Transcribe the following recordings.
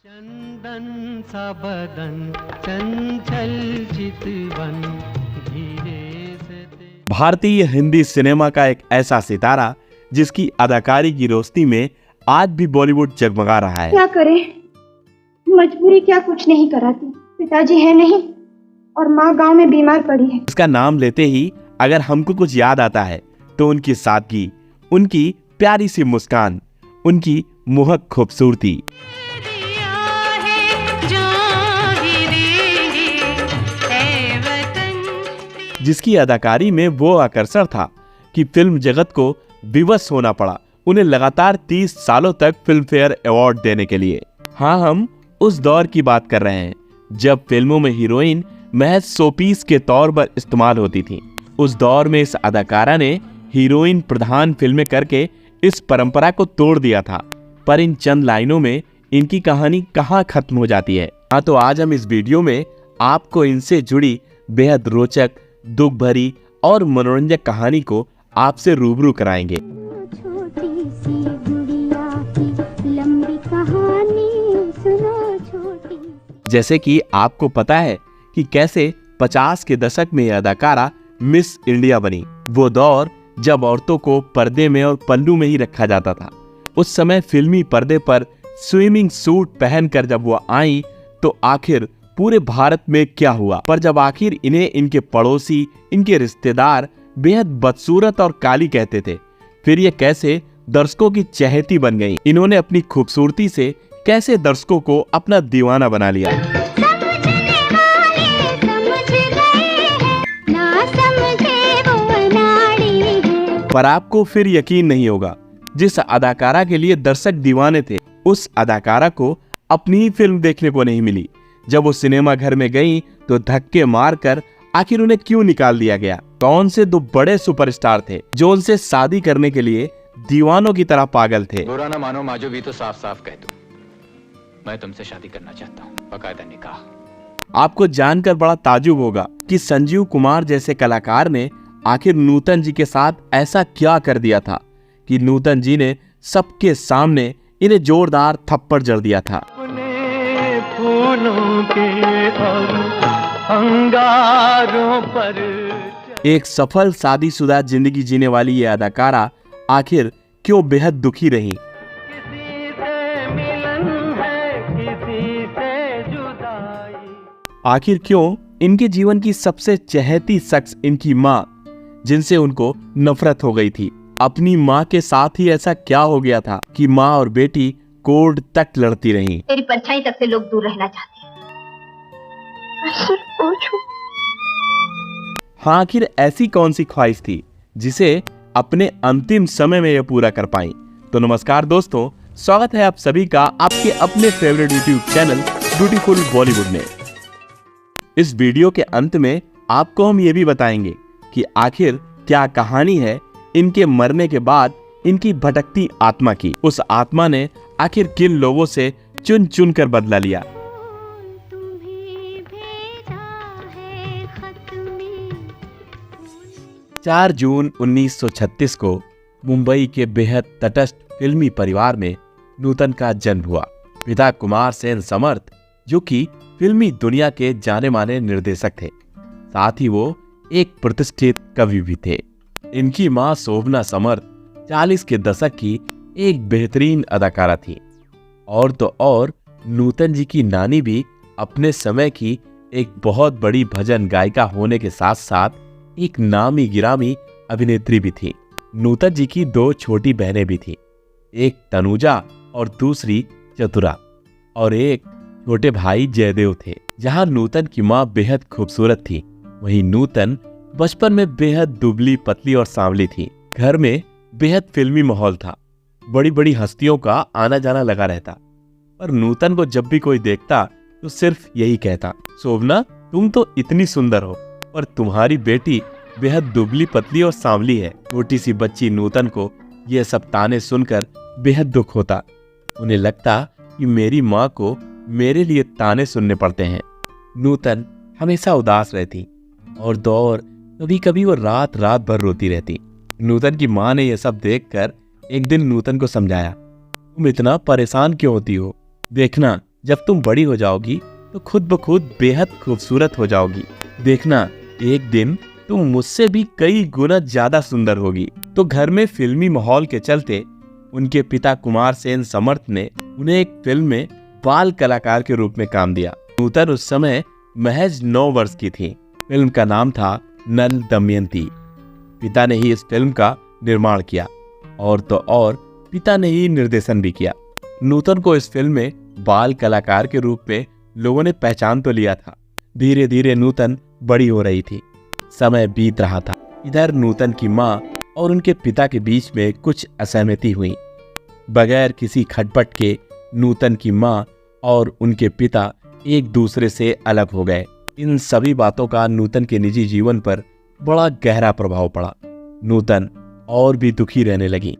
चंदन सा बदन चंचल चितवन धीरे से भारतीय हिंदी सिनेमा का एक ऐसा सितारा जिसकी अदाकारी की रोशनी में आज भी बॉलीवुड जगमगा रहा है। क्या करें, मजबूरी क्या कुछ नहीं कराती। पिताजी है नहीं और माँ गांव में बीमार पड़ी है। इसका नाम लेते ही अगर हमको कुछ याद आता है तो उनकी सादगी, उनकी प्यारी सी मुस्कान, उनकी मोहक खूबसूरती। जिसकी अदाकारी में वो आकर्षण था कि फिल्म जगत को विवश होना पड़ा उन्हें लगातार 30 सालों तक फिल्म फेयर अवार्ड देने के लिए। हाँ, हम उस दौर की बात कर रहे हैं जब फिल्मों में हीरोइन महज शोपीस के तौर पर इस्तेमाल होती थी। उस दौर में इस अदाकारा ने हीरोइन प्रधान फिल्में करके इस परंपरा को तोड़ दिया था। पर इन चंद लाइनों में इनकी कहानी कहाँ खत्म हो जाती है। हाँ, तो आज हम इस वीडियो में आपको इनसे जुड़ी बेहद रोचक, दुख भरी और मनोरंजक कहानी को आपसे रूबरू कराएंगे। छोटी सी गुड़िया की लंबी कहानी सुनो छोटी। जैसे कि आपको पता है कि कैसे 50 के दशक में यह अदाकारा मिस इंडिया बनी। वो दौर जब औरतों को पर्दे में और पल्लू में ही रखा जाता था। उस समय फिल्मी पर्दे पर स्विमिंग सूट पहनकर जब वो आई तो आखिर पूरे भारत में क्या हुआ। पर जब आखिर इन्हें इनके पड़ोसी, इनके रिश्तेदार बेहद बदसूरत और काली कहते थे, फिर ये कैसे दर्शकों की चहेती बन गईं। इन्होंने अपनी खूबसूरती से कैसे दर्शकों को अपना दीवाना बना लिया। पर आपको फिर यकीन नहीं होगा, जिस अदाकारा के लिए दर्शक दीवाने थे उस अदाकारा को अपनी ही फिल्म देखने को नहीं मिली। जब वो सिनेमा घर में गईं तो धक्के मारकर आखिर उन्हें क्यों निकाल दिया गया। कौन से दो बड़े सुपरस्टार थे जो उनसे शादी करने के लिए दीवानों की तरह पागल थे। बुरा ना मानो माजो भी तो साफ साफ कह दूं, मैं तुमसे शादी करना चाहता हूँ, बाकायदा निकाह। आपको जानकर बड़ा ताजुब होगा कि संजीव कुमार जैसे कलाकार ने आखिर नूतन जी के साथ ऐसा क्या कर दिया था कि नूतन जी ने सबके सामने इन्हें जोरदार थप्पड़ जड़ दिया था। फूलों के और अंगारों पर एक सफल शादीशुदा जिंदगी जीने वाली ये अदाकारा आखिर क्यों बेहद दुखी रही। किसी से मिलन है, किसी से जुदाई। आखिर क्यों इनके जीवन की सबसे चहेती शख्स इनकी माँ, जिनसे उनको नफरत हो गई थी। अपनी माँ के साथ ही ऐसा क्या हो गया था कि माँ और बेटी कोर्ट तक लड़ती रहीं। तेरी परछाई तक से लोग दूर रहना चाहते हैं। मैं सिर्फ पूछूं। हाँ, आखिर ऐसी कौन सी ख्वाहिश थी जिसे अपने अंतिम समय में यह पूरा कर पाई। तो नमस्कार दोस्तों, स्वागत है आप सभी का आपके अपने favourite YouTube channel beautiful Bollywood में। इस वीडियो के अंत में आपको हम ये भी बताएंगे कि आखिर क्या कहानी है इनके मरने के बाद इनकी भटकती आत्मा की। उस आत्मा ने आखिर किन लोगों से चुन चुन कर बदला लिया। तुम्हें भेजा है खत में 4 जून 1936 को मुंबई के बेहद तटस्थ फिल्मी परिवार में नूतन का जन्म हुआ। पिता कुमार सेन समर्थ, जो कि फिल्मी दुनिया के जाने माने निर्देशक थे, साथ ही वो एक प्रतिष्ठित कवि भी थे। इनकी मां शोभना समर्थ 40 के दशक की एक बेहतरीन अदाकारा थी। और तो और नूतन जी की नानी भी अपने समय की एक बहुत बड़ी भजन गायिका होने के साथ साथ एक नामी गिरामी अभिनेत्री भी थी। नूतन जी की 2 छोटी बहनें भी थीं, एक तनुजा और दूसरी चतुरा, और एक छोटे भाई जयदेव थे। जहां नूतन की मां बेहद खूबसूरत थी, वहीं नूतन बचपन में बेहद दुबली पतली और सांवली थी। घर में बेहद फिल्मी माहौल था, बड़ी बड़ी हस्तियों का आना जाना लगा रहता। पर नूतन को जब भी कोई देखता तो सिर्फ यही कहता, शोभना तुम तो इतनी सुंदर हो, पर तुम्हारी बेटी बेहद दुबली पतली और सांवली है। छोटी सी बच्ची नूतन को यह सब ताने सुनकर बेहद दुख होता। उन्हें लगता कि मेरी माँ को मेरे लिए ताने सुनने पड़ते हैं। नूतन हमेशा उदास रहती और कभी कभी वो रात रात भर रोती रहती। नूतन की माँ ने यह सब देखकर एक दिन नूतन को समझाया, तुम इतना परेशान क्यों होती हो, देखना जब तुम बड़ी हो जाओगी तो खुद ब खुद बेहद खूबसूरत हो जाओगी। देखना, एक दिन तुम मुझसे भी कई गुना ज्यादा सुंदर होगी। तो घर में फिल्मी माहौल के चलते उनके पिता कुमार सेन समर्थ ने उन्हें एक फिल्म में बाल कलाकार के रूप में काम दिया। नूतन उस समय महज 9 वर्ष की थी। फिल्म का नाम था नल दमयंती। पिता ने ही इस फिल्म का निर्माण किया और तो और पिता ने ही निर्देशन भी किया। नूतन को इस फिल्म में बाल कलाकार के रूप में लोगों ने पहचान तो लिया था। धीरे धीरे नूतन बड़ी हो रही थी, समय बीत रहा था। इधर नूतन की माँ और उनके पिता के बीच में कुछ असहमति हुई। बगैर किसी खटपट के नूतन की माँ और उनके पिता एक दूसरे से अलग हो गए। इन सभी बातों का नूतन के निजी जीवन पर बड़ा गहरा प्रभाव पड़ा। नूतन और भी दुखी रहने लगी।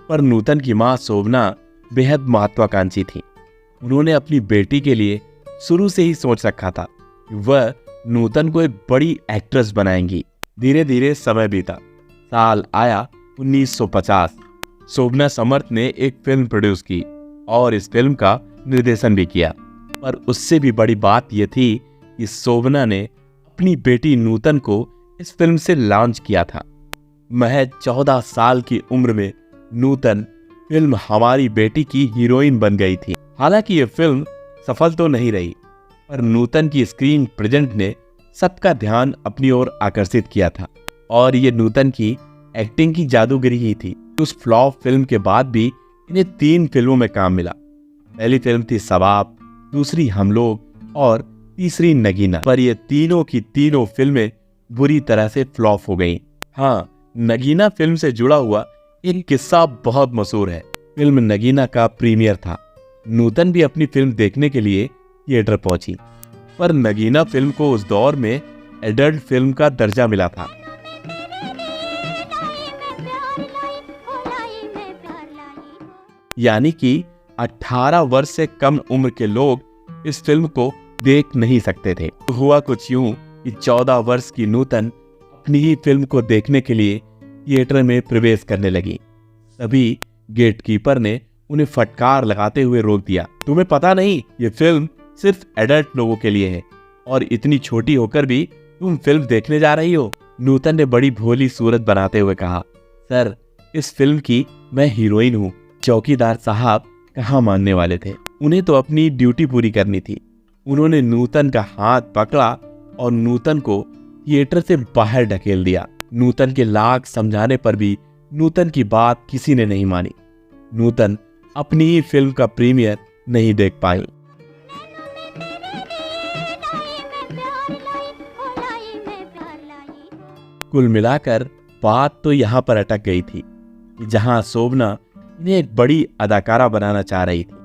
पर नूतन की माँ शोभना बेहद महत्वाकांक्षी थी। उन्होंने अपनी बेटी के लिए शुरू से ही सोच रखा था कि वह नूतन को एक बड़ी एक्ट्रेस बनाएंगी। धीरे धीरे समय बीता। साल आया 1950। शोभना समर्थ ने एक फिल्म प्रोड्यूस की और इस फिल्म का निर्देशन भी किया। पर उससे भी बड़ी बात यह थी कि शोभना ने अपनी बेटी नूतन को इस फिल्म से लॉन्च किया था। महज 14 साल की उम्र में नूतन फिल्म हमारी बेटी की हीरोइन बन गई थी। हालांकि ये फिल्म सफल तो नहीं रही, पर नूतन की स्क्रीन प्रेजेंट ने सबका ध्यान अपनी ओर आकर्षित किया था और ये नूतन की एक्टिंग की जादूगरी ही थी। उस फ्लॉप फिल्म के बाद भी इन्हें 3 फिल्मों में काम मिला। पहली फिल्म थी सबाब, दूसरी हम लोग और तीसरी नगीना। पर ये तीनों की तीनों फिल्में बुरी तरह से फ्लॉप हो गईं। हाँ, नगीना फिल्म से जुड़ा हुआ एक किस्सा बहुत मशहूर है। फिल्म नगीना का प्रीमियर था। नूतन भी अपनी फिल्म देखने के लिए थिएटर पहुंची, पर नगीना फिल्म को उस दौर में एडल्ट फिल्म का दर्जा मिला था। यानी कि 18 वर्ष से कम उम्र के लोग इस फिल्म को देख नहीं सकते थे। हुआ कुछ यूं कि 14 वर्ष की नूतन अपनी ही फिल्म को देखने के लिए थिएटर में प्रवेश करने लगी। तभी गेटकीपर ने उन्हें फटकार लगाते हुए रोक दिया। तुम्हें पता नहीं, ये फिल्म सिर्फ एडल्ट लोगों के लिए है और इतनी छोटी होकर भी तुम फिल्म देखने जा रही हो। नूतन ने बड़ी भोली सूरत बनाते हुए कहा, सर, इस फिल्म की मैं हीरोइन हूँ। चौकीदार साहब कहाँ मानने वाले थे। उन्हें तो अपनी ड्यूटी पूरी करनी थी। उन्होंने नूतन का हाथ पकड़ा और नूतन को थिएटर से बाहर ढकेल दिया। नूतन के लाख समझाने पर भी नूतन की बात किसी ने नहीं मानी। नूतन अपनी ही फिल्म का प्रीमियर नहीं देख पाई। कुल मिलाकर बात तो यहाँ पर अटक गई थी कि जहाँ शोभना इन्हें एक बड़ी अदाकारा बनाना चाह रही थी,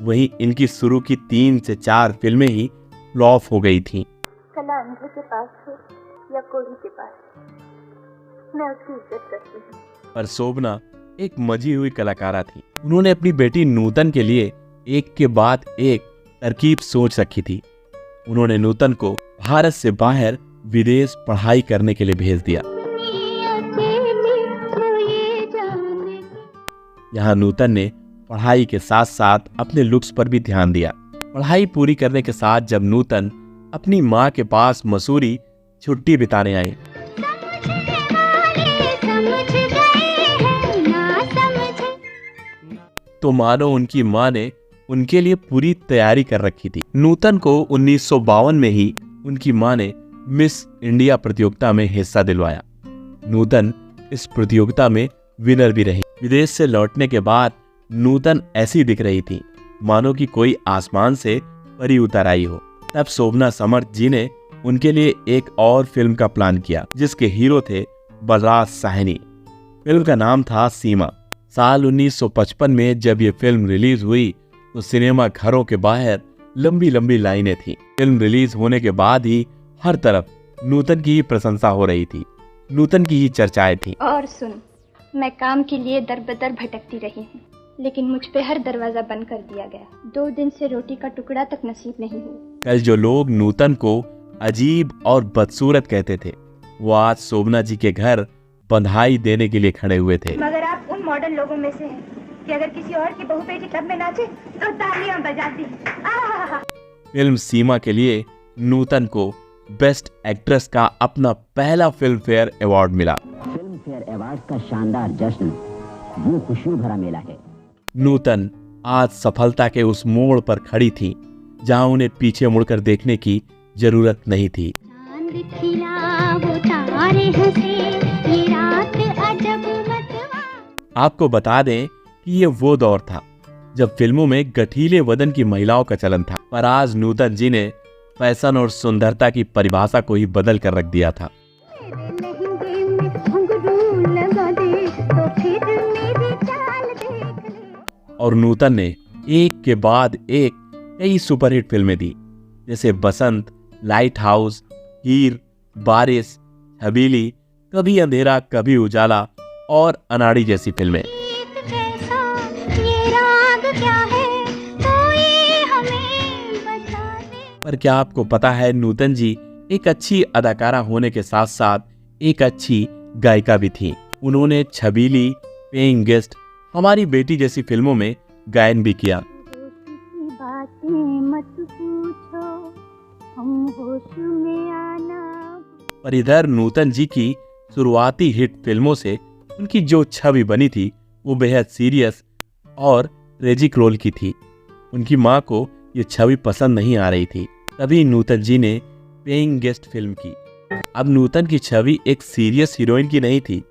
वहीं इनकी शुरू की 3 से 4 फिल्में ही फ्लॉप हो गई थीं। कला अंधे के पास है या कोढ़ी के पास, मैं उसकी इज्जत करती हूँ। पर शोभना एक मजी हुई कलाकारा थी। उन्होंने अपनी बेटी नूतन के लिए एक के बाद एक तरकीब सोच रखी थी। उन्होंने नूतन को भारत से बाहर विदेश पढ़ाई करने के लिए भेज दिया। यहाँ नूतन ने पढ़ाई के साथ साथ अपने लुक्स पर भी ध्यान दिया। पढ़ाई पूरी करने के साथ जब नूतन अपनी माँ के पास मसूरी छुट्टी बिताने आई, तो मानो उनकी माँ ने उनके लिए पूरी तैयारी कर रखी थी। नूतन को 1952 में ही उनकी माँ ने मिस इंडिया प्रतियोगिता में हिस्सा दिलवाया। नूतन इस प्रतियोगिता में विनर भी रही। विदेश से लौटने के बाद नूतन ऐसी दिख रही थी मानो कि कोई आसमान से परी उतर आई हो। तब शोभना समर्थ जी ने उनके लिए एक और फिल्म का प्लान किया, जिसके हीरो थे बलराज साहनी। फिल्म का नाम था सीमा। साल 1955 में जब ये फिल्म रिलीज हुई तो सिनेमा घरों के बाहर लंबी लंबी लाइनें थीं। फिल्म रिलीज होने के बाद ही हर तरफ नूतन की ही प्रशंसा हो रही थी, नूतन की ही चर्चाएं थीं। और सुन, मैं काम के लिए दर बदर भटकती रही हूँ, लेकिन मुझ पे हर दरवाजा बंद कर दिया गया। 2 दिन से रोटी का टुकड़ा तक नसीब नहीं हुआ। कल जो लोग नूतन को अजीब और बदसूरत कहते थे, वो आज शोभना जी के घर बधाई देने के लिए खड़े हुए थे। मगर आप उन मॉडर्न लोगों में से हैं कि अगर किसी और की बहू बेटी क्लब में नाचे तो तालियां बजाती। आहा! फिल्म सीमा के लिए नूतन को बेस्ट एक्ट्रेस का अपना पहला फिल्म फेयर अवार्ड मिला। फिल्म फेयर अवार्ड का शानदार जश्न यूं खुशियों भरा मेला है। नूतन आज सफलता के उस मोड़ पर खड़ी थी जहां उन्हें पीछे मुड़कर देखने की जरूरत नहीं थी। चांद खिला वो तारे हंसे, ये रात अजब मतवा। आपको बता दें कि ये वो दौर था जब फिल्मों में गठीले वदन की महिलाओं का चलन था, पर आज नूतन जी ने फैशन और सुंदरता की परिभाषा को ही बदल कर रख दिया था। लहंगे में घुंघरू लगा दे तो फिर मेरी चाल देख ले। और नूतन ने एक के बाद एक कई सुपरहिट फिल्में दी, जैसे बसंत, लाइट हाउस, हीर, बारिश, छबीली, कभी अंधेरा कभी उजाला और अनाड़ी जैसी फिल्में। गीत जैसा ये राग क्या है, कोई हमें बता दे। पर क्या आपको पता है नूतन जी एक अच्छी अदाकारा होने के साथ साथ एक अच्छी गायिका भी थी। उन्होंने छबीली, पेइंग गेस्ट, हमारी बेटी जैसी फिल्मों में गायन भी किया। की बातें मत पूछो, हम होश में आना। पर इधर नूतन जी की शुरुआती हिट फिल्मों से उनकी जो छवि बनी थी वो बेहद सीरियस और ट्रेजिक रोल की थी। उनकी मां को ये छवि पसंद नहीं आ रही थी, तभी नूतन जी ने पेइंग गेस्ट फिल्म की। अब नूतन की छवि एक सीरियस हीरोइन की नहीं थी।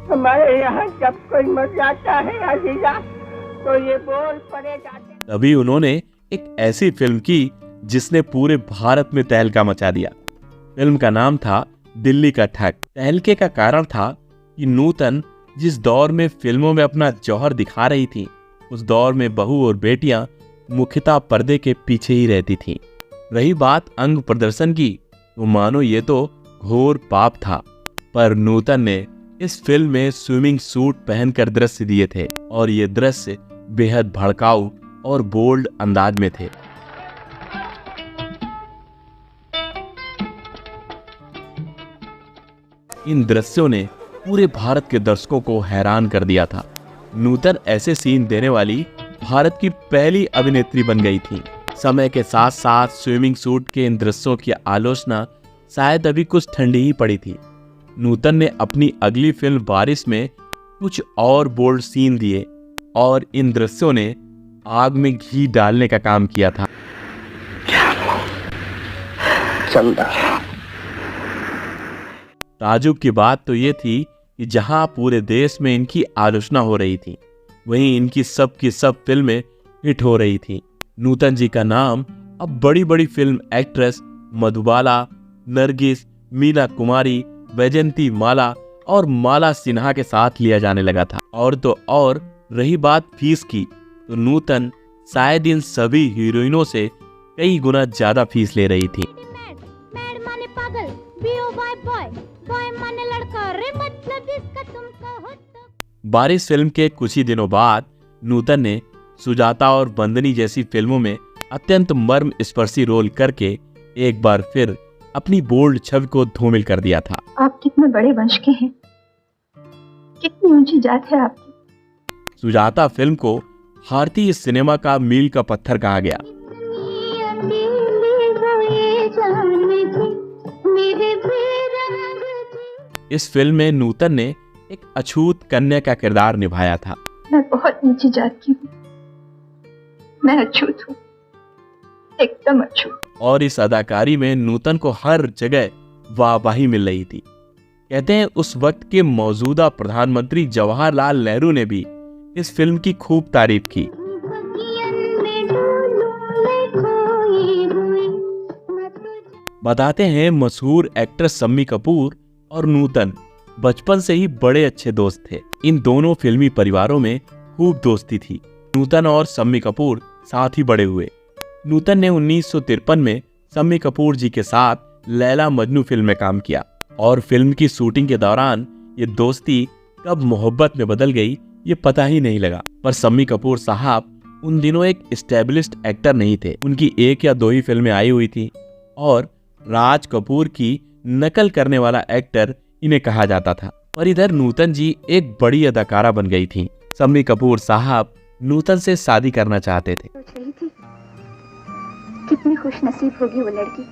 हमारे यहाँ जब कोई मर जाता है अजीजा तो ये बोल पड़े जाते। तभी उन्होंने एक ऐसी फिल्म की जिसने पूरे भारत में तहलका मचा दिया। फिल्म का नाम था दिल्ली का ठग। तहलके का कारण था कि नूतन जिस दौर में फिल्मों में अपना जौहर दिखा रही थी, उस दौर में बहू और बेटियां मुख्यतः पर्दे के पीछे ही रहती थीं। रही बात अंग प्रदर्शन की, तो मानो ये तो घोर पाप था। पर नूतन ने इस फिल्म में स्विमिंग सूट पहनकर दृश्य दिए थे और ये दृश्य बेहद भड़काऊ और बोल्ड अंदाज में थे। इन दृश्यों ने पूरे भारत के दर्शकों को हैरान कर दिया था। नूतन ऐसे सीन देने वाली भारत की पहली अभिनेत्री बन गई थी। समय के साथ साथ स्विमिंग सूट के इन दृश्यों की आलोचना शायद अभी कुछ ठंडी ही पड़ी थी। नूतन ने अपनी अगली फिल्म बारिश में कुछ और बोल्ड सीन दिए और इन दृश्यों ने आग में घी डालने का काम किया था। ताजुब की बात तो ये थी कि जहां पूरे देश में इनकी आलोचना हो रही थी, वहीं इनकी सब फिल्में हिट हो रही थी। नूतन जी का नाम अब बड़ी बड़ी फिल्म एक्ट्रेस मधुबाला, नरगिस, मीना कुमारी, वैजयंती माला और माला सिन्हा के साथ लिया जाने लगा था। और तो और रही बात फीस की, तो नूतन शायद इन सभी हीरोइनों से कई गुना ज्यादा फीस ले रही थी। मैड माने पागल, B.O.Y बॉय, बॉय माने लड़का, रे मतलब इसका तुम कहो तो। बारिश फिल्म के कुछ ही दिनों बाद नूतन ने सुजाता और बंदनी जैसी फिल्मों में अत्यंत मर्म स्पर्शी रोल करके एक बार फिर अपनी बोल्ड छवि को धूमिल कर दिया था। आप कितने बड़े वंश के हैं, कितनी ऊंची जात है आपकी। सुजाता फिल्म को भारतीय सिनेमा का मील का पत्थर कहा गया। इस फिल्म में नूतन ने एक अछूत कन्या का किरदार निभाया था। मैं बहुत नीची जात की हूँ, मैं अछूत हूँ, एकदम अछूत। और इस अदाकारी में नूतन को हर जगह वाहवाही मिल रही थी। कहते हैं उस वक्त के मौजूदा प्रधानमंत्री जवाहरलाल नेहरू ने भी इस फिल्म की खूब तारीफ की। बताते हैं मशहूर एक्ट्रेस शम्मी कपूर और नूतन बचपन से ही बड़े अच्छे दोस्त थे। इन दोनों फिल्मी परिवारों में खूब दोस्ती थी। नूतन और शम्मी कपूर साथ ही बड़े हुए। नूतन ने 1953 में शम्मी कपूर जी के साथ लैला मजनू फिल्म में काम किया और फिल्म की शूटिंग के दौरान ये दोस्ती कब मोहब्बत में बदल गई ये पता ही नहीं लगा। पर शम्मी कपूर साहब उन दिनों एक एस्टेब्लिश्ड एक्टर नहीं थे। उनकी एक या दो ही फिल्में आई हुई थी और राज कपूर की नकल करने वाला एक्टर इन्हें कहा जाता था। और इधर नूतन जी एक बड़ी अदाकारा बन गई थीं। शम्मी कपूर साहब नूतन से शादी करना चाहते थे। सोच रही थी कितनी खुशनसीब होगी वो लड़की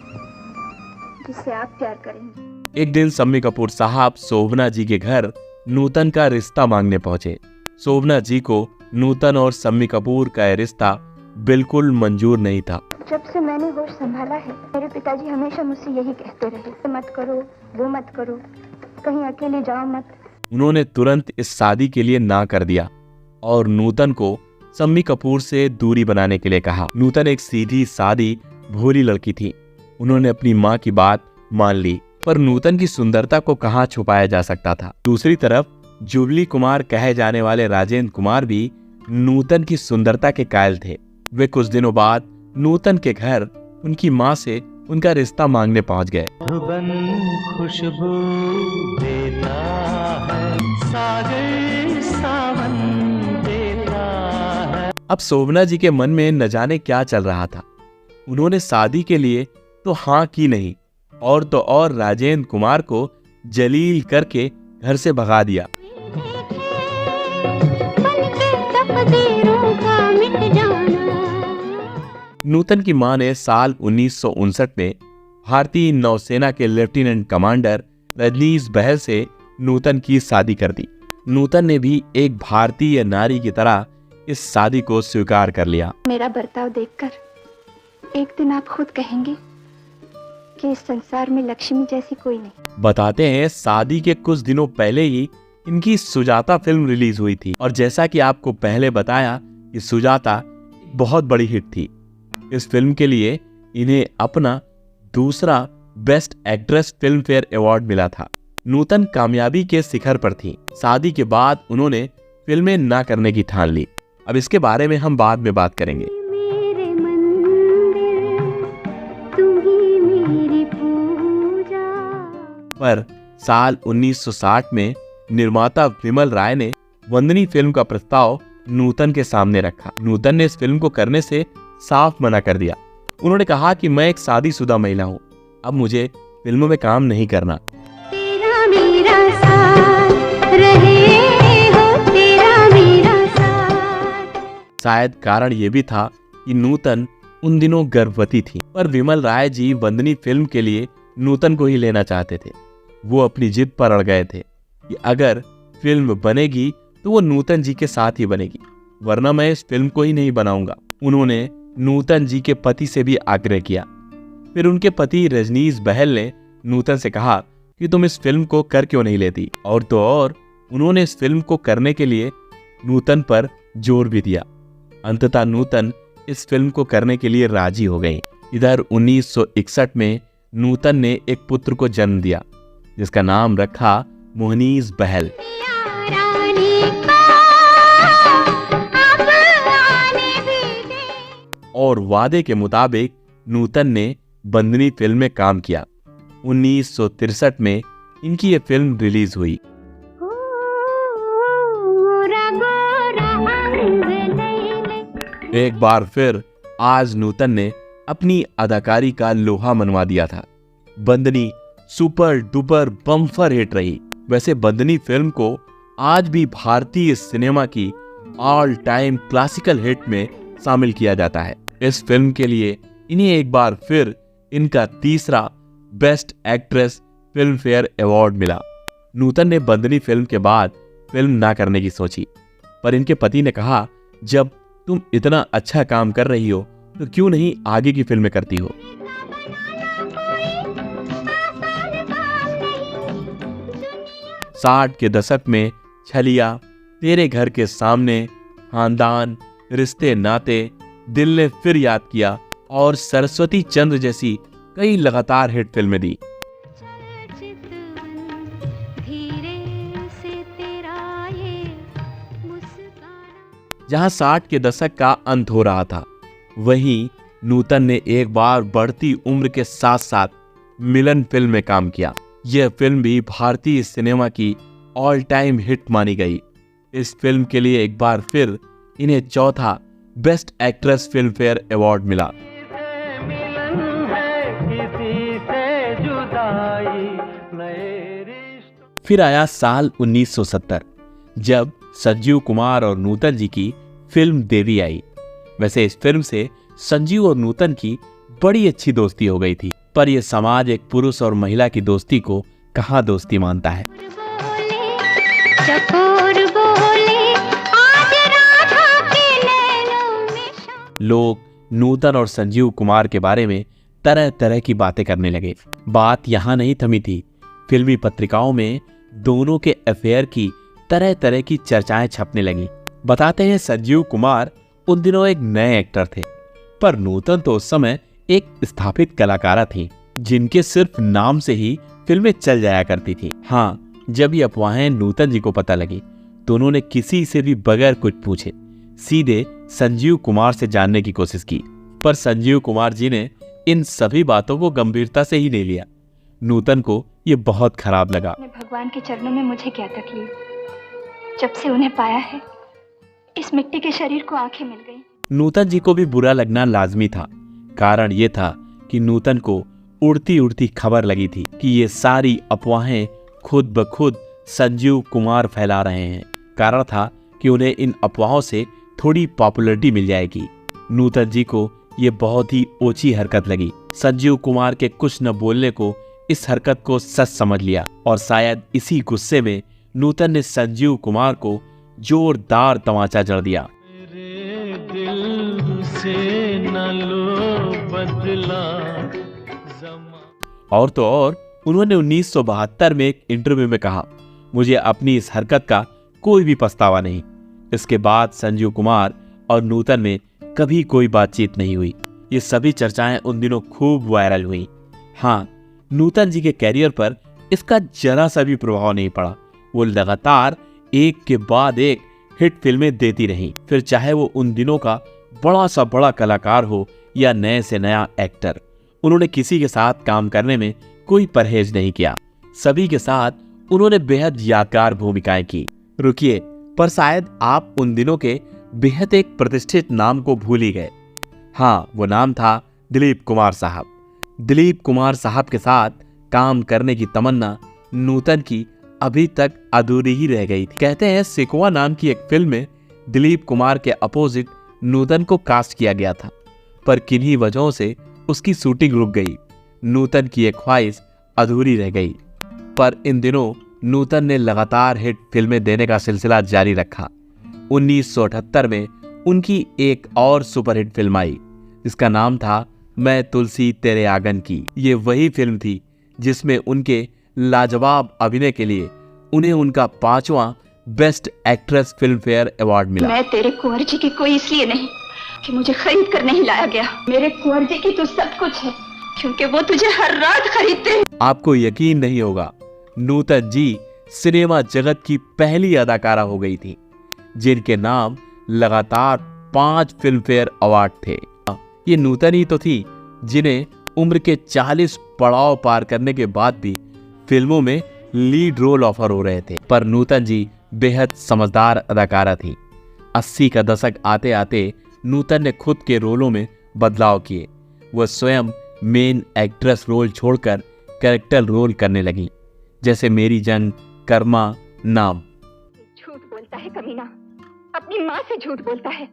जिससे आप प्यार करेंगे। एक दिन शम्मी कपूर साहब शोभना जी के घर नूतन का रिश्ता मांगने पहुंचे। शोभना जी को नूतन और शम्मी कपूर का यह रिश्ता बिल्कुल मंजूर नहीं था। जब से मैंने होश संभाला है मेरे पिताजी हमेशा मुझसे यही कहते रहे, मत करो वो मत करो, कहीं अकेले जाओ मत। उन्होंने तुरंत इस शादी के लिए ना कर दिया और नूतन को शम्मी कपूर से दूरी बनाने के लिए कहा। नूतन एक सीधी सादी भोली लड़की थी। उन्होंने अपनी माँ की बात मान ली, पर नूतन की सुंदरता को कहाँ छुपाया जा सकता था। दूसरी तरफ जुबली कुमार कहे जाने वाले राजेंद्र कुमार भी नूतन की सुंदरता के कायल थे। वे कुछ दिनों बाद नूतन के घर उनकी माँ से उनका रिश्ता मांगने पहुंच गए। रुबन खुशबू देता है, सागर सावन देता है। अब शोभना जी के मन में न जाने क्या चल रहा था। उन्होंने शादी के लिए तो हाँ की नहीं, और तो और राजेंद्र कुमार को जलील करके घर से भगा दिया। नूतन की मां ने साल 1959 में भारतीय नौसेना के लेफ्टिनेंट कमांडर रजनीश बहल से नूतन की शादी कर दी। नूतन ने भी एक भारतीय नारी की तरह इस शादी को स्वीकार कर लिया। मेरा बर्ताव देखकर एक दिन आप खुद कहेंगे कि इस संसार में लक्ष्मी जैसी कोई नहीं। बताते हैं शादी के कुछ दिनों पहले ही इनकी सुजाता फिल्म रिलीज हुई थी, और जैसा कि आपको पहले बताया कि सुजाता बहुत बड़ी हिट थी। इस फिल्म के लिए इन्हें अपना दूसरा best actress Filmfare award मिला था। नूतन कामयाबी के शिखर पर थी। शादी के बाद उन्होंने फिल्में ना करने की ठान ली। अब इसके बारे में हम बाद में बात करेंगे। पर साल 1960 में निर्माता विमल राय ने वंदनी फिल्म का प्रस्ताव नूतन के सामने रखा। नूतन ने इस फिल्म को करने से साफ मना कर दिया। उन्होंने कहा कि मैं एक शादीशुदा महिला हूँ, अब मुझे फिल्मों में काम नहीं करना। तेरा मेरा साथ रहे हो, तेरा मेरा साथ। शायद कारण ये भी था कि नूतन उन दिनों गर्भवती थी, पर विमल राय जी वंदनी फिल्म के लिए नूतन को ही लेना चाहते थे। वो अपनी जिद पर अड़ गए थे कि अगर फिल्म बनेगी तो वो नूतन जी के साथ ही बनेगी, वरना मैं इस फिल्म को ही नहीं बनाऊंगा। उन्होंने नूतन जी के पति से भी आग्रह किया। फिर उनके पति रजनीश बहल ने नूतन से कहा कि तुम इस फिल्म को कर क्यों नहीं लेती, और तो और उन्होंने इस फिल्म को करने के लिए नूतन पर जोर भी दिया। अंततः नूतन इस फिल्म को करने के लिए राजी हो गई। इधर 1961 में नूतन ने एक पुत्र को जन्म दिया जिसका नाम रखा मोहनीश बहल। और वादे के मुताबिक नूतन ने बंदनी फिल्म में काम किया। 1963 में इनकी ये फिल्म रिलीज हुई। एक बार फिर आज नूतन ने अपनी अदाकारी का लोहा मनवा दिया था। बंदनी सुपर डुपर बम्फर हिट रही। वैसे बंदनी फिल्म को आज भी भारतीय सिनेमा की ऑल टाइम क्लासिकल हिट में शामिल किया जाता है। इस फिल्म के लिए इन्हें एक बार फिर इनका तीसरा best actress Filmfare award मिला। नूतन ने बंदनी फिल्म के बाद फिल्म ना करने की सोची, पर इनके पति ने कहा, जब तुम इतना अच्छा काम कर रही हो तो क्यों नहीं आगे की फिल्में करती हो। साठ के दशक में छलिया, तेरे घर के सामने, खानदान, रिश्ते नाते, दिल ने फिर याद किया और सरस्वती चंद्र जैसी कई लगातार हिट फिल्में दी। जहां 60 के दशक का अंत हो रहा था, वहीं नूतन ने एक बार बढ़ती उम्र के साथ साथ मिलन फिल्म में काम किया। यह फिल्म भी भारतीय सिनेमा की ऑल टाइम हिट मानी गई। इस फिल्म के लिए एक बार फिर इन्हें चौथा best actress Filmfare award मिला। मिलन है किसी से जुदाई, नए रिश्तों फिर आया साल 1970, जब संजीव कुमार और नूतन जी की फिल्म देवी आई। वैसे इस फिल्म से संजीव और नूतन की बड़ी अच्छी दोस्ती हो गई थी, पर यह समाज एक पुरुष और महिला की दोस्ती को कहाँ दोस्ती मानता है। लोग नूतन और संजीव कुमार के बारे में तरह तरह की बातें करने लगे। बात यहाँ नहीं थमी थी, फिल्मी पत्रिकाओं में दोनों के अफेयर की तरह तरह की चर्चाएं छपने लगी। बताते हैं संजीव कुमार उन दिनों एक नए एक्टर थे, पर नूतन तो उस समय एक स्थापित कलाकारा थी, जिनके सिर्फ नाम से ही फिल्में चल जाया करती थी। हाँ, जब ये अफवाहें नूतन जी को पता लगी तो उन्होंने किसी से भी बगैर कुछ पूछे सीधे संजीव कुमार से जानने की कोशिश की, पर संजीव कुमार जी ने इन सभी बातों को गंभीरता से ही ले लिया। नूतन को ये बहुत खराब लगा। भगवान के चरणों में मुझे क्या तकलीफ, जब से उन्हें पाया है इस मिट्टी के शरीर को आंखें मिल गई। नूतन जी को भी बुरा लगना लाजमी था। कारण ये था कि नूतन को उड़ती उड़ती खबर लगी थी कि ये सारी अफवाहें खुद ब खुद संजीव कुमार फैला रहे हैं। कारण था कि उन्हें इन अफवाहों से थोड़ी पॉपुलैरिटी मिल जाएगी। नूतन जी को ये बहुत ही ओछी हरकत लगी। संजीव कुमार के कुछ न बोलने को इस हरकत को सच समझ लिया और शायद इसी गुस्से में नूतन ने संजीव कुमार को जोरदार तमाचा जड़ दिया। मेरे दिल से न लो बदला और तो और उन्होंने 1972 में एक इंटरव्यू में कहा, मुझे अपनी इस हरकत का कोई भी पछतावा नहीं। इसके बाद संजीव कुमार और नूतन में कभी कोई बातचीत नहीं हुई। ये सभी चर्चाएं उन दिनों खूब वायरल हुई। हाँ, नूतन जी के कैरियर पर इसका जरा सा भी प्रभाव नहीं पड़ा। वो लगातार एक के बाद एक हिट फिल्में देती रहीं, फिर चाहे वो उन दिनों का बड़ा सा बड़ा कलाकार हो या नए से नया एक्टर। उन्होंने किसी के साथ काम करने में कोई परहेज नहीं किया। सभी के साथ उन्होंने बेहद यादगार भूमिकाएं की। रुकिए, पर शायद आप उन दिनों के बेहद एक प्रतिष्ठित नाम को भूल ही गए। हाँ, वो नाम था दिलीप कुमार साहब। दिलीप कुमार साहब के साथ काम करने की तमन्ना नूतन की अभी तक अधूरी ही रह गई थी। कहते हैं सिकवा नाम की एक फिल्म में दिलीप कुमार के अपोजिट नूतन को कास्ट किया गया था, पर किन्हीं वजहों से उसकी शूटिंग रुक गई। नूतन की एक ख्वाहिश अधूरी रह गई। पर इन दिनों नूतन ने लगातार हिट फिल्में देने का सिलसिला जारी रखा। 1978 में उनकी एक और सुपरहिट फिल्म आई, जिसका नाम था मैं तुलसी तेरे आंगन की। ये वही फिल्म थी जिसमें उनके लाजवाब अभिनय के लिए उन्हें उनका 5वां best actress Filmfare award मिला। मैं तेरे कुंवर जी की कोई इसलिए नहीं कि मुझे खरीद कर नहीं लाया गया। मेरे कुंवर जी की तो सब कुछ है, क्योंकि वो तुझे हर रात खरीदते हैं। आपको यकीन नहीं होगा, नूतन जी सिनेमा जगत की पहली अदाकारा हो गई थी जिनके नाम लगातार 5 फिल्म फेयर अवार्ड थे। ये नूतन ही तो थी जिन्हें उम्र के 40 पड़ाव पार करने के बाद भी फिल्मों में लीड रोल ऑफर हो रहे थे। पर नूतन जी बेहद समझदार अदाकारा थी। 80 का दशक आते आते नूतन ने खुद के रोलों में बदलाव किए। वह स्वयं मेन एक्ट्रेस रोल छोड़कर कैरेक्टर रोल करने लगी, जैसे मेरी जंग, कर्मा, नाम। झूठ बोलता है कमीना, अपनी माँ से झूठ बोलता है।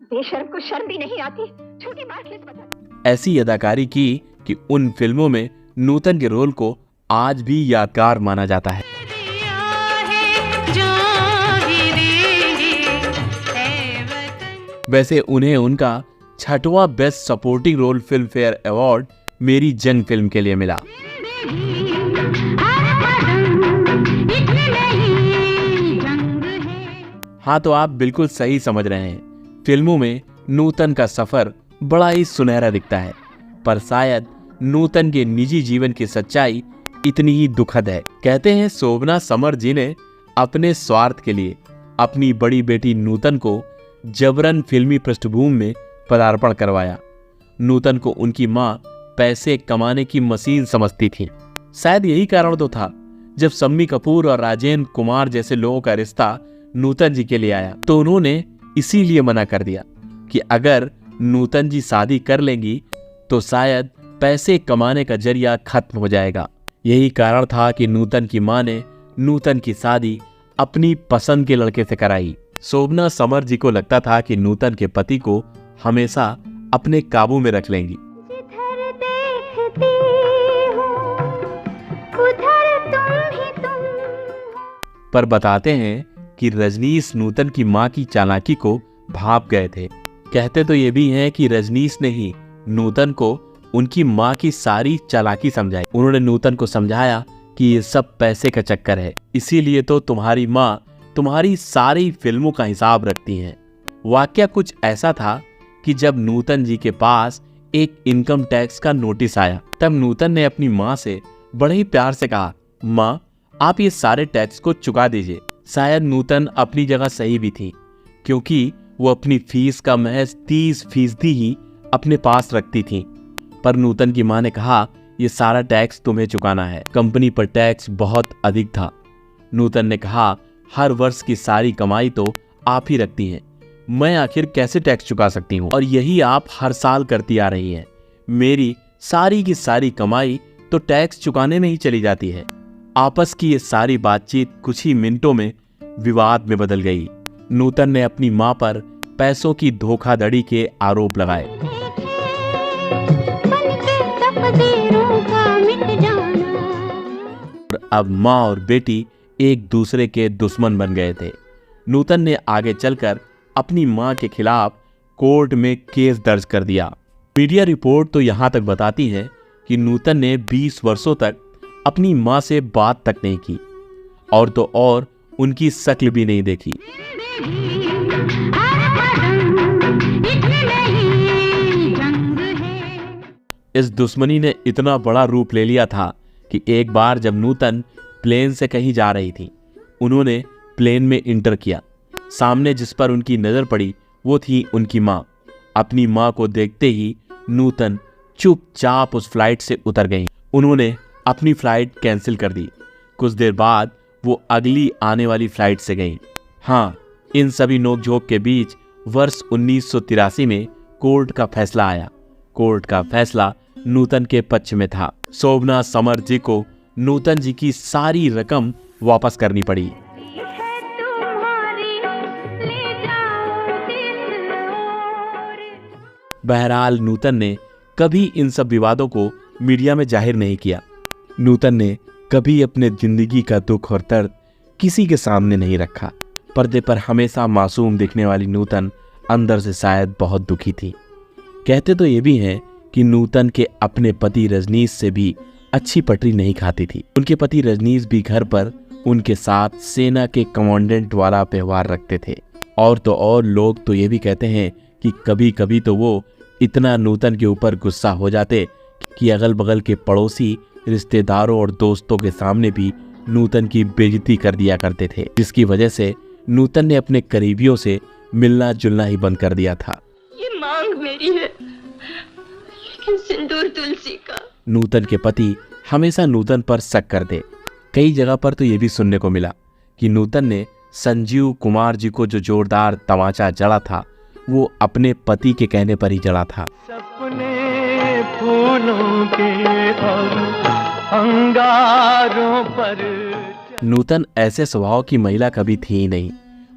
बेशर्म को शर्म भी नहीं आती, झूठी बात लिस्ट बता। ऐसी अदाकारी की कि उन फिल्मों में नूतन के रोल को आज भी यादगार माना जाता है। वैसे उन्हें उनका 6वां best supporting role Filmfare award Meri Jung film के लिए मिला। हाँ, तो आप बिल्कुल सही समझ रहे हैं। फिल्मों में नूतन का सफर बड़ा ही सुनहरा दिखता है, पर शायद नूतन के निजी जीवन की सच्चाई इतनी ही दुखद है। कहते हैं शोभना समर जी ने अपने स्वार्थ के लिए अपनी बड़ी बेटी नूतन को जबरन फिल्मी पृष्ठभूमि में पदार्पण करवाया। नूतन को उनकी माँ पैसे कमाने की मशीन समझती थी। शायद यही कारण तो था जब शम्मी कपूर और राजेंद्र कुमार जैसे लोगों का रिश्ता नूतन जी के लिए आया तो उन्होंने इसीलिए मना कर दिया कि अगर नूतन जी शादी कर लेंगी तो शायद पैसे कमाने का जरिया खत्म हो जाएगा। यही कारण था कि नूतन की मां ने नूतन की शादी अपनी पसंद के लड़के से कराई। शोभना समर जी को लगता था कि नूतन के पति को हमेशा अपने काबू में रख लेंगी। जिधर देखती हूँ, उधर तुम ही तुम। पर बताते हैं कि रजनीश नूतन की मां की चालाकी को भांप गए थे। कहते तो ये भी हैं कि रजनीश ने ही नूतन को उनकी मां की सारी चालाकी समझाई। उन्होंने नूतन को समझाया कि ये सब पैसे का चक्कर है, इसीलिए तो तुम्हारी मां तुम्हारी सारी फिल्मों का हिसाब रखती हैं। वाकया कुछ ऐसा था कि जब नूतन जी के पास एक इनकम टैक्स का नोटिस आया, तब नूतन ने अपनी मां से बड़े ही प्यार से कहा, मां आप ये सारे टैक्स को चुका दीजिए। शायद नूतन अपनी जगह सही भी थी, क्योंकि वो अपनी फीस का महज 30% ही अपने पास रखती थी। पर नूतन की मां ने कहा, ये सारा टैक्स तुम्हें चुकाना है। कंपनी पर टैक्स बहुत अधिक था। नूतन ने कहा, हर वर्ष की सारी कमाई तो आप ही रखती हैं, मैं आखिर कैसे टैक्स चुका सकती हूँ, और यही आप हर साल करती आ रही हैं। मेरी सारी की सारी कमाई तो टैक्स चुकाने में ही चली जाती है। आपस की ये सारी बातचीत कुछ ही मिनटों में विवाद में बदल गई। नूतन ने अपनी मां पर पैसों की धोखाधड़ी के आरोप लगाए। अब मां और बेटी एक दूसरे के दुश्मन बन गए थे। नूतन ने आगे चलकर अपनी मां के खिलाफ कोर्ट में केस दर्ज कर दिया। मीडिया रिपोर्ट तो यहां तक बताती है कि नूतन ने 20 वर्षों तक अपनी मां से बात तक नहीं की, और तो और उनकी शक्ल भी नहीं देखी। इस दुश्मनी ने इतना बड़ा रूप ले लिया था कि एक बार जब नूतन प्लेन से कहीं जा रही थी, उन्होंने प्लेन में इंटर किया। सामने जिस पर उनकी नजर पड़ी वो थी उनकी मां। अपनी मां को देखते ही नूतन चुपचाप उस फ्लाइट से उतर गईं। उन्होंने अपनी फ्लाइट कैंसिल कर दी। कुछ देर बाद वो अगली आने वाली फ्लाइट से गईं। हाँ, इन सभी नोकझोंक के बीच वर्ष 1983 में कोर्ट का फैसला आया। कोर्ट का फैसला नूतन के पक्ष में था। शोभना समर जी को नूतन जी की सारी रकम वापस करनी पड़ी। बहरहाल नूतन ने कभी इन सब विवादों को मीडिया में जाहिर नहीं किया। नूतन ने कभी अपने जिंदगी का दुख और दर्द किसी के सामने नहीं रखा। पर्दे पर हमेशा मासूम दिखने वाली नूतन अंदर से शायद बहुत दुखी थी। कहते तो ये भी हैं कि नूतन के अपने पति रजनीश से भी अच्छी पटरी नहीं खाती थी। उनके पति रजनीश भी घर पर उनके साथ सेना के कमांडेंट वाला व्यवहार रखते थे। और तो और लोग तो ये भी कहते हैं कि कभी कभी तो वो इतना नूतन के ऊपर गुस्सा हो जाते कि अगल बगल के पड़ोसी, रिश्तेदारों और दोस्तों के सामने भी नूतन की बेइज्जती कर दिया करते थे, जिसकी वजह से नूतन ने अपने करीबियों से मिलना जुलना ही बंद कर दिया था। ये मांग मेरी है, लेकिन सिंदूर तुलसी का। नूतन के पति हमेशा नूतन पर शक करते। कई जगह पर तो ये भी सुनने को मिला कि नूतन ने संजीव कुमार जी को जो जोरदार तमाचा जड़ा था वो अपने पति के कहने पर ही जड़ा था। सपने फूलों के और अंगारों पर। नूतन ऐसे स्वभाव की महिला कभी थी ही नहीं,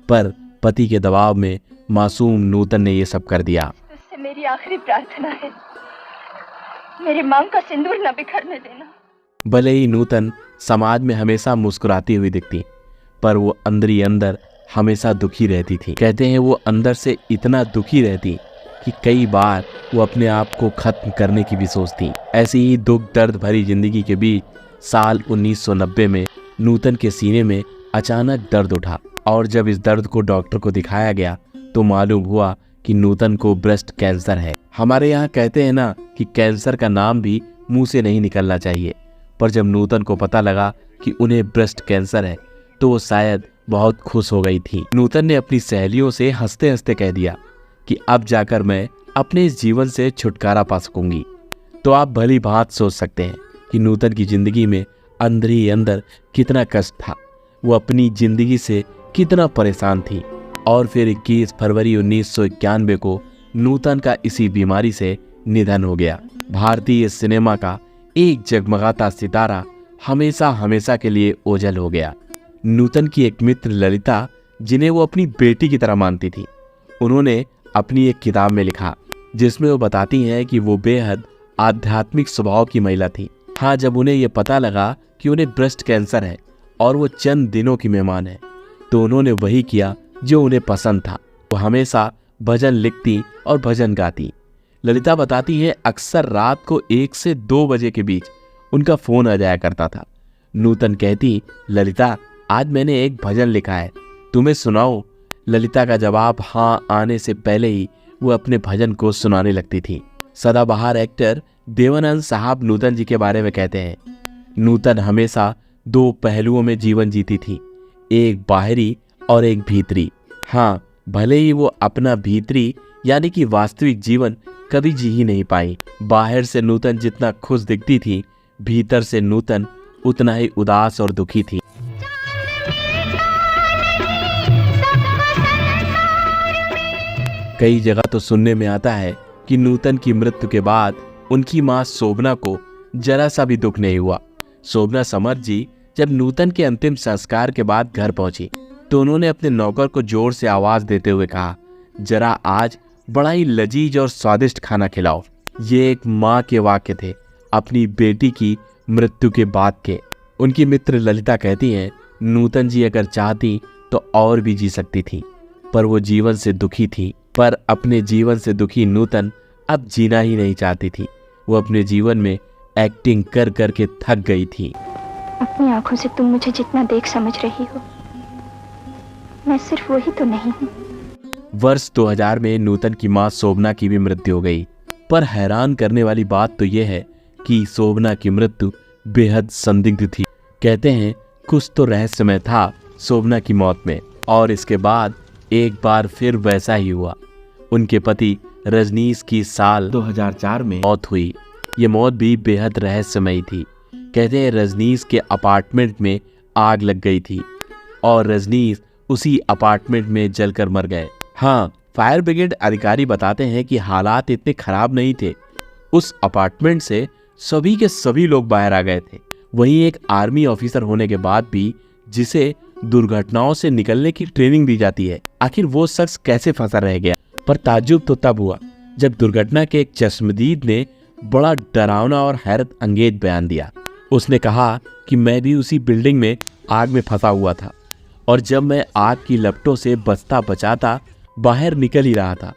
पर पति के दबाव में मासूम नूतन ने ये सब कर दिया। इससे मेरी आखिरी प्रार्थना है, मेरी मांग का सिंदूर न बिखरने देना। भले ही नूतन समाज में हमेशा मुस्कुराती हुई दिखती, पर वो अंदर ही अंदर हमेशा दुखी रहती थी। कहते हैं वो अंदर से इतना दुखी रहती कि कई बार वो अपने आप को खत्म करने की भी सोचती। ऐसी ही दुख दर्द भरी जिंदगी के बीच साल 1990 में नूतन के सीने में अचानक दर्द उठा, और जब इस दर्द को डॉक्टर को दिखाया गया तो मालूम हुआ कि नूतन को ब्रेस्ट कैंसर है। हमारे यहाँ कहते हैं ना कि कैंसर का नाम भी मुंह से नहीं निकलना चाहिए, पर जब नूतन को पता लगा कि उन्हें ब्रेस्ट कैंसर है तो वो शायद बहुत खुश हो गई थी। नूतन ने अपनी सहेलियों से हंसते हंसते कह दिया कि अब जाकर मैं अपने इस जीवन से छुटकारा पा सकूंगी। तो आप भली बात सोच सकते हैं कि नूतन की जिंदगी में अंदर ही अंदर कितना कष्ट था, वो अपनी जिंदगी से कितना परेशान थी। और फिर 21 फरवरी 1991 को नूतन का इसी बीमारी से निधन हो गया। भारतीय सिनेमा का एक जगमगाता सितारा हमेशा हमेशा के लिए ओझल हो गया। नूतन की एक मित्र ललिता, जिन्हें वो अपनी बेटी की तरह मानती थी, उन्होंने अपनी एक किताब में लिखा जिसमें वो बताती हैं कि वो बेहद आध्यात्मिक स्वभाव की महिला थी। हाँ, जब उन्हें ये पता लगा कि उन्हें ब्रेस्ट कैंसर है और वो चंद दिनों की मेहमान है, तो उन्होंने वही किया जो उन्हें पसंद था। वो हमेशा भजन लिखती और भजन गाती। ललिता बताती है अक्सर रात को 1 से 2 बजे के बीच उनका फोन आ जाया करता था। नूतन कहती, ललिता आज मैंने एक भजन लिखा है, तुम्हें सुनाऊं? ललिता का जवाब हाँ आने से पहले ही वो अपने भजन को सुनाने लगती थी। सदाबहार एक्टर देवानंद साहब नूतन जी के बारे में कहते हैं, नूतन हमेशा 2 पहलुओं में जीवन जीती थी, एक बाहरी और एक भीतरी। हाँ, भले ही वो अपना भीतरी यानी कि वास्तविक जीवन कभी जी ही नहीं पाई। बाहर से नूतन जितना खुश दिखती थी, भीतर से नूतन उतना ही उदास और दुखी थी। कई जगह तो सुनने में आता है कि नूतन की मृत्यु के बाद उनकी मां शोभना को जरा सा भी दुख नहीं हुआ। शोभना समर्थ जी जब नूतन के अंतिम संस्कार के बाद घर पहुंची तो उन्होंने अपने नौकर को जोर से आवाज देते हुए कहा, जरा आज बड़ा ही लजीज और स्वादिष्ट खाना खिलाओ। ये एक माँ के वाक्य थे अपनी बेटी की मृत्यु के बाद के। उनकी मित्र ललिता कहती हैं, नूतन जी अगर चाहती तो और भी जी सकती थी, पर वो जीवन से दुखी थी। पर अपने जीवन से दुखी नूतन अब जीना ही नहीं चाहती थी। वो अपने जीवन में एक्टिंग कर कर के थक गई थी। अपनी आंखों से तुम मुझे जितना देख समझ रही हो, मैं सिर्फ वही तो नहीं हूँ। वर्ष 2000 में नूतन की मां शोभना की भी मृत्यु हो गई। पर हैरान करने वाली बात तो यह है कि शोभना की मृत्यु बेहद संदिग्ध थी। कहते हैं कुछ तो रहस्यमय था शोभना की मौत में, और इसके बाद एक बार फिर वैसा ही हुआ। उनके पति रजनीश की साल 2004 में मौत हुई। ये मौत भी बेहद रहस्यमयी थी। कहते हैं रजनीश के अपार्टमेंट में आग लग गई थी और रजनीश उसी अपार्टमेंट में जलकर मर गए। हाँ, फायर ब्रिगेड अधिकारी बताते हैं कि हालात इतने खराब नहीं थे। उस अपार्टमेंट से सभी के सभी लोग बाहर आ गए थे। वहीं एक आर्मी ऑफिसर होने के बाद भी, जिसे दुर्घटनाओं से निकलने की ट्रेनिंग दी जाती है, आखिर वो शख्स कैसे फंसा रह गया? पर ताज्जुब तो तब हुआ जब दुर्घटना के एक चश्मदीद ने बड़ा डरावना और हैरत अंगेज बयान दिया। उसने कहा कि मैं भी उसी बिल्डिंग में आग में फंसा हुआ था और जब मैं आग की लपटों से बचता बचाता बाहर निकल ही रहा था,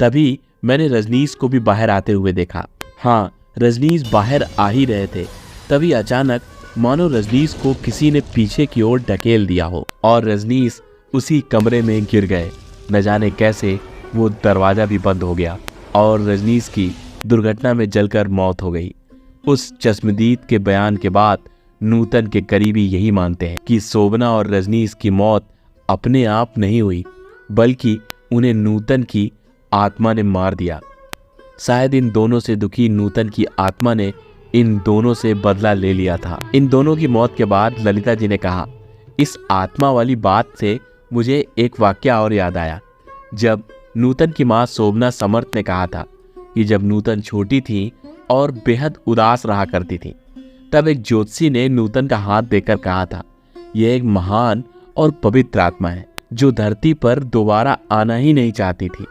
तभी मैंने रजनीश को भी बाहर आते हुए देखा। हाँ, रजनीश बाहर आ ही रहे थे, तभी अचानक मानो रजनीश को किसी ने पीछे की ओर ढकेल दिया हो और रजनीश उसी कमरे में गिर गए। न जाने कैसे वो दरवाजा भी बंद हो गया और रजनीश की दुर्घटना में जलकर मौत हो गई। उस चश्मदीद के बयान के बाद नूतन के करीबी यही मानते हैं कि शोभना और रजनीश की मौत अपने आप नहीं हुई, बल्कि उन्हें नूतन की आत्मा ने मार दिया। शायद इन दोनों से दुखी नूतन की आत्मा ने इन दोनों से बदला ले लिया था। इन दोनों की मौत के बाद ललिता जी ने कहा, इस आत्मा वाली बात से मुझे एक वाकया और याद आया। जब नूतन की मां शोभना समर्थ ने कहा था कि जब नूतन छोटी थी और बेहद उदास रहा करती थी, तब एक ज्योतिषी ने नूतन का हाथ देकर कहा था, यह एक महान और पवित्र आत्मा है जो धरती पर दोबारा आना ही नहीं चाहती थी,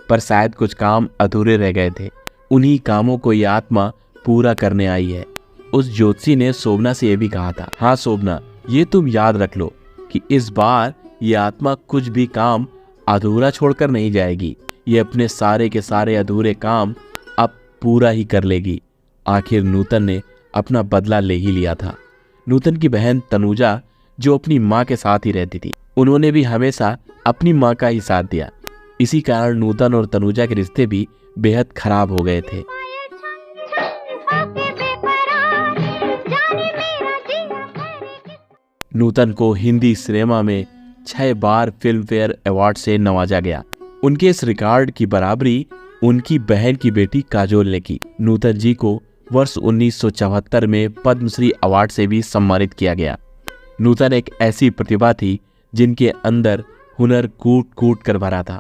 पर शायद कुछ काम अधूरे रह गए थे। उन्हीं कामों को यह आत्मा पूरा करने आई है। उस ज्योतिषी ने शोभना से यह भी कहा था, हाँ शोभना, ये तुम याद रख लो कि इस बार ये आत्मा कुछ भी काम अधूरा छोड़कर नहीं जाएगी। ये अपने सारे के सारे अधूरे काम अब पूरा ही कर लेगी। आखिर नूतन ने अपना बदला ले ही लिया था। नूतन की बहन तनुजा, जो अपनी माँ के साथ ही रहती थी, उन्होंने भी हमेशा अपनी माँ का ही साथ दिया। इसी कारण नूतन और तनुजा के रिश्ते भी बेहद खराब हो गए थे। नूतन को हिंदी सिनेमा में 6 बार फिल्म फेयर अवार्ड से नवाजा गया। उनके इस रिकॉर्ड की बराबरी उनकी बहन की बेटी काजोल ने की। नूतन जी को वर्ष 1974 में पद्मश्री अवार्ड से भी सम्मानित किया गया। नूतन एक ऐसी प्रतिभा थी जिनके अंदर हुनर कूट कूट कर भरा था।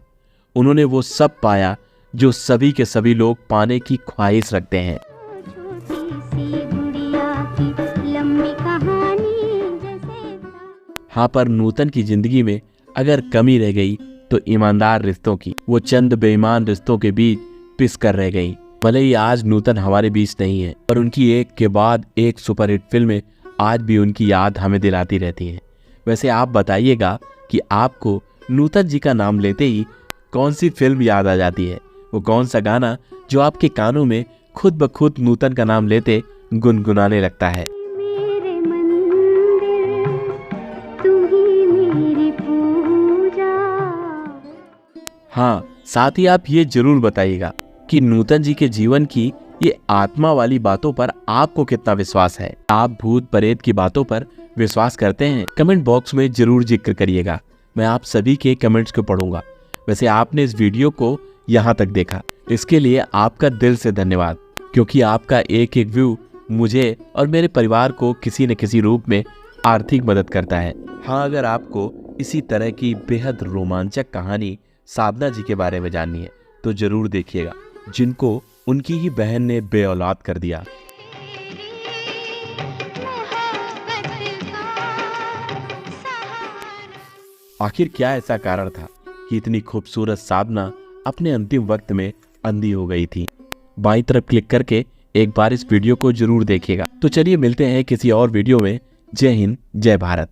उन्होंने वो सब पाया जो सभी के सभी लोग पाने की ख्वाहिश रखते हैं। हाँ, पर नूतन की जिंदगी में अगर कमी रह गई तो ईमानदार रिश्तों की। वो चंद बेईमान रिश्तों के बीच पिस कर रह गई। भले ही आज नूतन हमारे बीच नहीं है, पर उनकी एक के बाद एक सुपरहिट फिल्में आज भी उनकी याद हमें दिलाती रहती हैं। वैसे आप बताइएगा कि आपको नूतन जी का नाम लेते ही कौन सी फिल्म याद आ जाती है? वो कौन सा गाना जो आपके कानों में खुद ब खुद नूतन का नाम लेते गुनगुनाने लगता है? मेरे मंदिर तू ही मेरी पूजा। हाँ, साथ ही आप ये जरूर बताइएगा कि नूतन जी के जीवन की ये आत्मा वाली बातों पर आपको कितना विश्वास है। आप भूत प्रेत की बातों पर विश्वास करते हैं? कमेंट बॉक्स में जरूर जिक्र करिएगा। मैं आप सभी के कमेंट्स को पढ़ूंगा। वैसे आपने इस वीडियो को यहाँ तक देखा, इसके लिए आपका दिल से धन्यवाद, क्योंकि आपका एक एक व्यू मुझे और मेरे परिवार को किसी न किसी रूप में आर्थिक मदद करता है। हाँ, अगर आपको इसी तरह की बेहद रोमांचक कहानी साधना जी के बारे में जाननी है तो जरूर देखिएगा, जिनको उनकी ही बहन ने बेऔलाद कर दिया। आखिर क्या ऐसा कारण था कि इतनी खूबसूरत साधना अपने अंतिम वक्त में अंधी हो गई थी? बाईं तरफ क्लिक करके एक बार इस वीडियो को जरूर देखिएगा। तो चलिए मिलते हैं किसी और वीडियो में। जय हिंद, जय भारत।